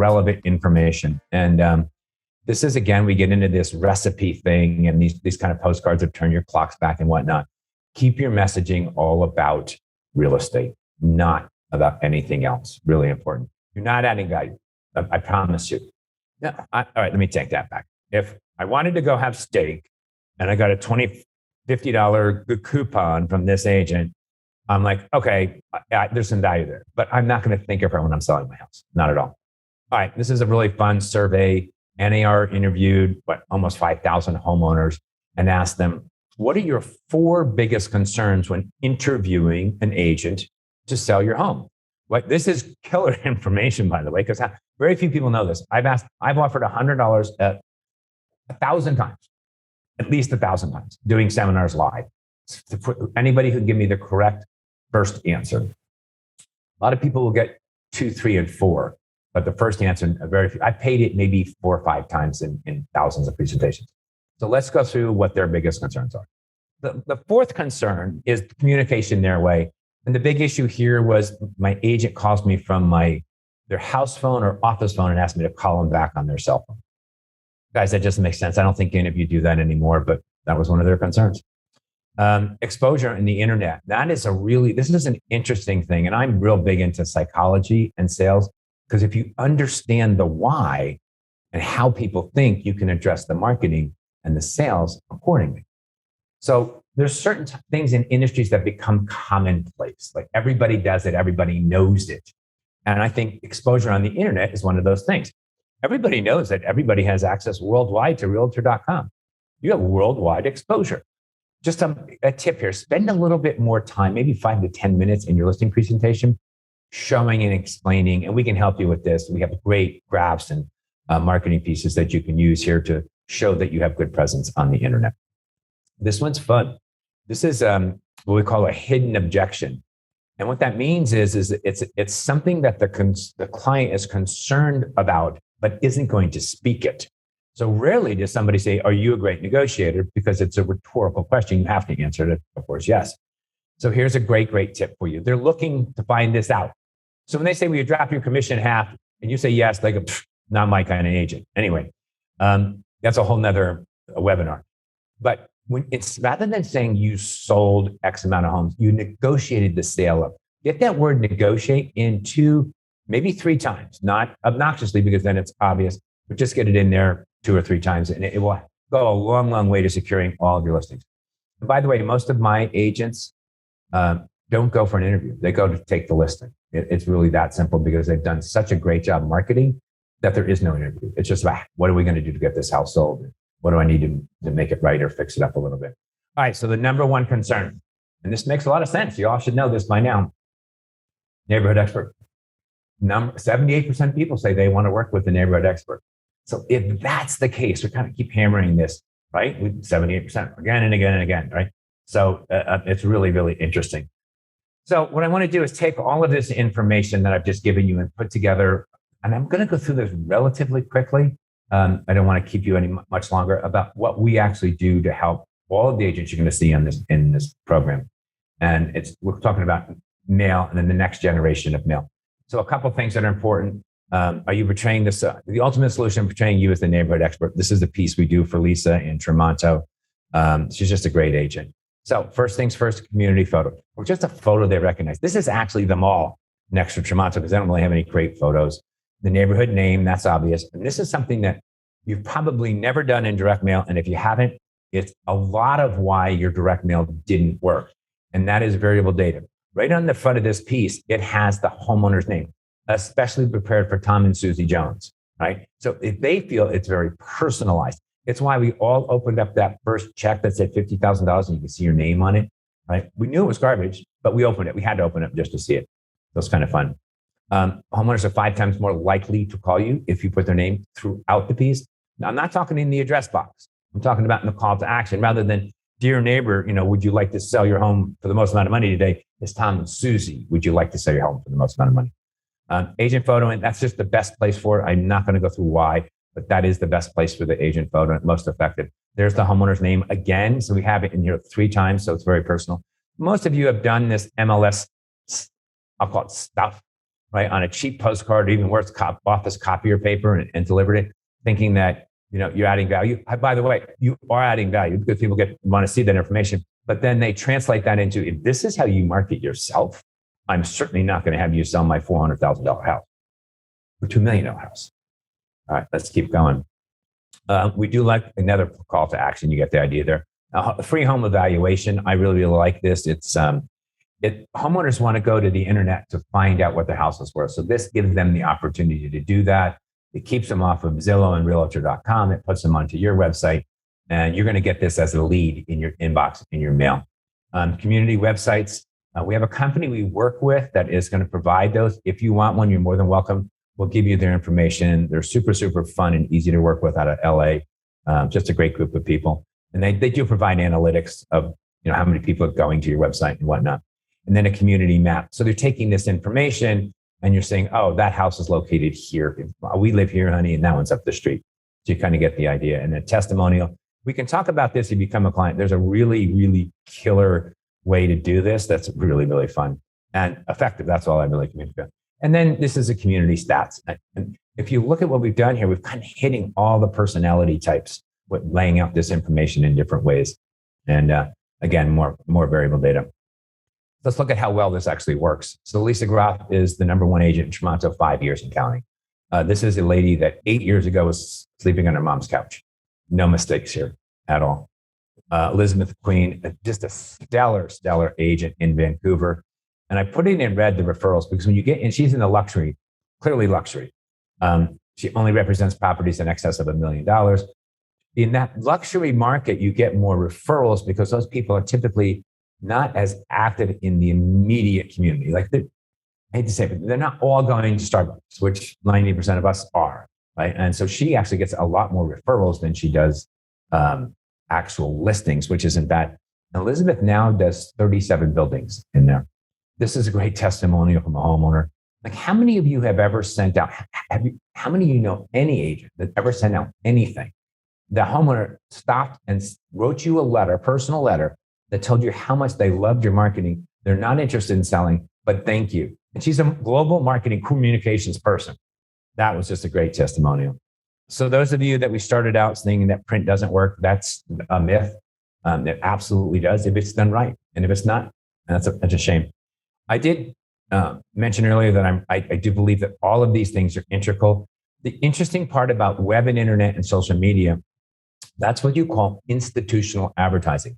relevant information. And this is, again, we get into this recipe thing and these kind of postcards of turn your clocks back and whatnot. Keep your messaging all about real estate, not about anything else. Really important. You're not adding value. I promise you. Yeah, all right, let me take that back. If I wanted to go have steak and I got a $20, $50 coupon from this agent, I'm like, okay, there's some value there, but I'm not going to think of her when I'm selling my house. Not at all. All right, this is a really fun survey. NAR interviewed almost 5,000 homeowners and asked them, what are your 4 biggest concerns when interviewing an agent to sell your home? This is killer information, by the way, because very few people know this. I've offered $100 1,000 times, at least 1,000 times, doing seminars live. Anybody who can give me the correct first answer. A lot of people will get 2, 3, and 4, but the first answer, very few. I paid it maybe 4 or 5 times in thousands of presentations. So let's go through what their biggest concerns are. The 4th concern is communication their way. And the big issue here was my agent calls me from their house phone or office phone and asked me to call them back on their cell phone. Guys, that doesn't make sense. I don't think any of you do that anymore, but that was one of their concerns. Exposure in the internet. This is an interesting thing. And I'm real big into psychology and sales, because if you understand the why and how people think, you can address the marketing and the sales accordingly. So there's certain things in industries that become commonplace. Like everybody does it, everybody knows it. And I think exposure on the internet is one of those things. Everybody knows that everybody has access worldwide to realtor.com. You have worldwide exposure. Just a tip here, spend a little bit more time, maybe 5 to 10 minutes in your listing presentation, showing and explaining, and we can help you with this. We have great graphs and marketing pieces that you can use here to show that you have good presence on the internet. This one's fun. This is what we call a hidden objection. And what that means is it's something that the client is concerned about, but isn't going to speak it. So rarely does somebody say, are you a great negotiator? Because it's a rhetorical question. You have to answer it, of course, yes. So here's a great tip for you. They're looking to find this out. So when they say, will you drop your commission in half? And you say yes, they go, not my kind of agent. Anyway, that's a whole nother webinar. But when it's rather than saying you sold X amount of homes, you negotiated the sale of. Get that word negotiate in 2, maybe 3 times, not obnoxiously because then it's obvious, but just get it in there 2 or 3 times and it will go a long way to securing all of your listings. And by the way, most of my agents don't go for an interview. They go to take the listing. It's really that simple because they've done such a great job marketing that there is no interview. It's just about what are we going to do to get this house sold? What do I need to make it right or fix it up a little bit? All right, so the number 1 concern, and this makes a lot of sense. You all should know this by now. Neighborhood expert. 78% of people say they want to work with the neighborhood expert. So if that's the case, we kind of keep hammering this, right? 78% again and again and again, right? So it's really interesting. So what I want to do is take all of this information that I've just given you and put together, and I'm going to go through this relatively quickly. I don't want to keep you any much longer about what we actually do to help all of the agents you're going to see in this program. And we're talking about mail and then the next generation of mail. So a couple of things that are important. Are you portraying this? The ultimate solution, portraying you as the neighborhood expert. This is the piece we do for Lisa in Tremonto. She's just a great agent. So first things first, community photo, or just a photo they recognize. This is actually the mall next to Tremonto because they don't really have any great photos. The neighborhood name, that's obvious. And this is something that you've probably never done in direct mail. And if you haven't, it's a lot of why your direct mail didn't work. And that is variable data. Right on the front of this piece, it has the homeowner's name, especially prepared for Tom and Susie Jones, right? So if they feel it's very personalized, it's why we all opened up that first check that said $50,000 and you can see your name on it, right? We knew it was garbage, but we opened it. We had to open it just to see it. So it's kind of fun. Homeowners are 5 times more likely to call you if you put their name throughout the piece. Now, I'm not talking in the address box. I'm talking about in the call to action rather than, dear neighbor, would you like to sell your home for the most amount of money today? It's Tom and Susie. Would you like to sell your home for the most amount of money? Agent photo, and that's just the best place for it. I'm not going to go through why, but that is the best place for the agent photo and most effective. There's the homeowner's name again. So we have it in here 3 times. So it's very personal. Most of you have done this MLS, I'll call it stuff. right, on a cheap postcard, even worse, bought this copier paper and delivered it, thinking that you're adding value. By the way, you are adding value because people want to see that information. But then they translate that into, if this is how you market yourself, I'm certainly not going to have you sell my $400,000 house or $2 million house. All right, let's keep going. We do like another call to action. You get the idea there. Free home evaluation. I really, really like this. Homeowners want to go to the internet to find out what their house is worth. So this gives them the opportunity to do that. It keeps them off of Zillow and Realtor.com. It puts them onto your website, and you're going to get this as a lead in your inbox, in your mail. Community websites. We have a company we work with that is going to provide those. If you want one, you're more than welcome. We'll give you their information. They're super, super fun and easy to work with out of LA. Just a great group of people. And they do provide analytics of how many people are going to your website and whatnot. And then a community map. So they're taking this information and you're saying, oh, that house is located here. We live here, honey, and that one's up the street. So you kind of get the idea. And a testimonial. We can talk about this if you become a client. There's a really, really killer way to do this that's really, really fun and effective. That's all I really communicate. And then this is a community stats. And if you look at what we've done here, we've kind of hitting all the personality types with laying out this information in different ways. And again, more variable data. Let's look at how well this actually works. So Lisa Groff is the #1 agent in Toronto, 5 years and counting. This is a lady that 8 years ago was sleeping on her mom's couch. No mistakes here at all. Elizabeth Queen, just a stellar agent in Vancouver. And I put it in red, the referrals, because when you get, and she's in the luxury, clearly luxury. She only represents properties in excess of $1 million. In that luxury market, you get more referrals because those people are typically not as active in the immediate community. Like, I hate to say it, but they're not all going to Starbucks, which 90% of us are, right? And so she actually gets a lot more referrals than she does actual listings, which isn't bad. Elizabeth now does 37 buildings in there. This is a great testimonial from a homeowner. Like, how many of you have ever sent out, how many of you know any agent that ever sent out anything? The homeowner stopped and wrote you a letter, personal letter, that told you how much they loved your marketing. They're not interested in selling, but thank you. And she's a global marketing communications person. That was just a great testimonial. So those of you that we started out saying that print doesn't work, that's a myth. It absolutely does if it's done right. And if it's not, that's a shame. I did mention earlier that I do believe that all of these things are integral. The interesting part about web and internet and social media, that's what you call institutional advertising.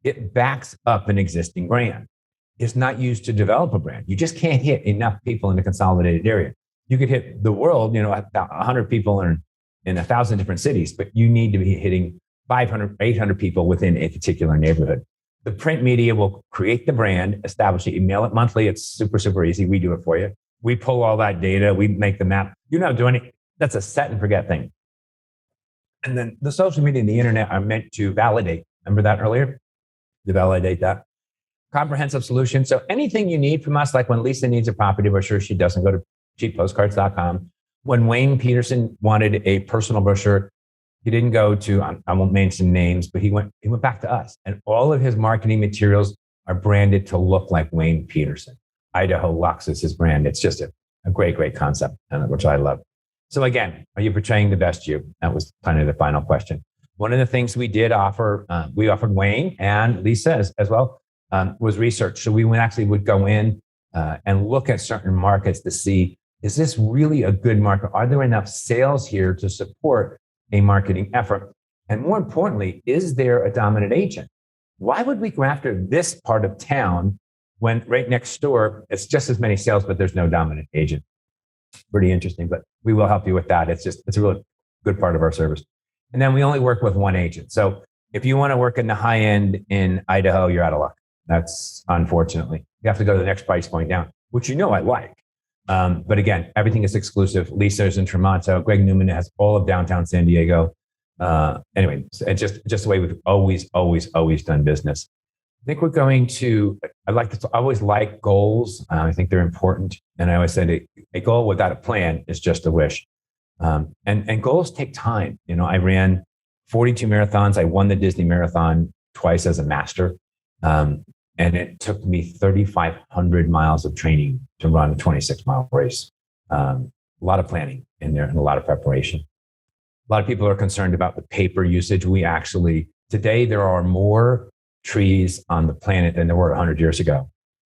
It backs up an existing brand. It's not used to develop a brand. You just can't hit enough people in a consolidated area. You could hit the world, 100 people in 1,000 different cities, but you need to be hitting 500, 800 people within a particular neighborhood. The print media will create the brand, establish it, you mail it monthly. It's super, super easy. We do it for you. We pull all that data. We make the map. You're not doing it. That's a set and forget thing. And then the social media and the internet are meant to validate. Remember that earlier? To validate that. Comprehensive solution. So anything you need from us, like when Lisa needs a property brochure, she doesn't go to cheappostcards.com. When Wayne Peterson wanted a personal brochure, he didn't go to, I won't mention names, but he went back to us. And all of his marketing materials are branded to look like Wayne Peterson. Idaho Lux is his brand. It's just a great, great concept, which I love. So again, are you portraying the best you? That was kind of the final question. One of the things we did offer, we offered Wayne and Lisa as well, was research. So we would go in and look at certain markets to see, is this really a good market? Are there enough sales here to support a marketing effort? And more importantly, is there a dominant agent? Why would we go after this part of town when right next door, it's just as many sales, but there's no dominant agent? Pretty interesting, but we will help you with that. It's a really good part of our service. And then we only work with one agent. So if you want to work in the high end in Idaho, you're out of luck. That's unfortunately, you have to go to the next price point down, which I like. But again, everything is exclusive. Lisa's in Toronto. Greg Newman has all of downtown San Diego. Anyway, it's just the way we've always done business. I think we're going to, I always like goals. I think they're important. And I always say a goal without a plan is just a wish. And goals take time. I ran 42 marathons. I won the Disney Marathon twice as a master. And it took me 3,500 miles of training to run a 26-mile race. A lot of planning in there and a lot of preparation. A lot of people are concerned about the paper usage. Today, there are more trees on the planet than there were 100 years ago.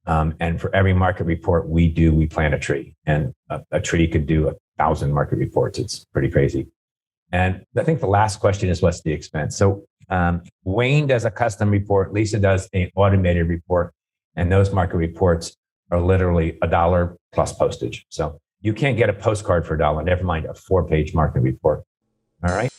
And for every market report we plant a tree. And a tree could do 1,000 market reports. It's pretty crazy. And I think the last question is, what's the expense? So Wayne does a custom report. Lisa does an automated report. And those market reports are literally $1 plus postage. So you can't get a postcard for $1, never mind a 4-page market report. All right.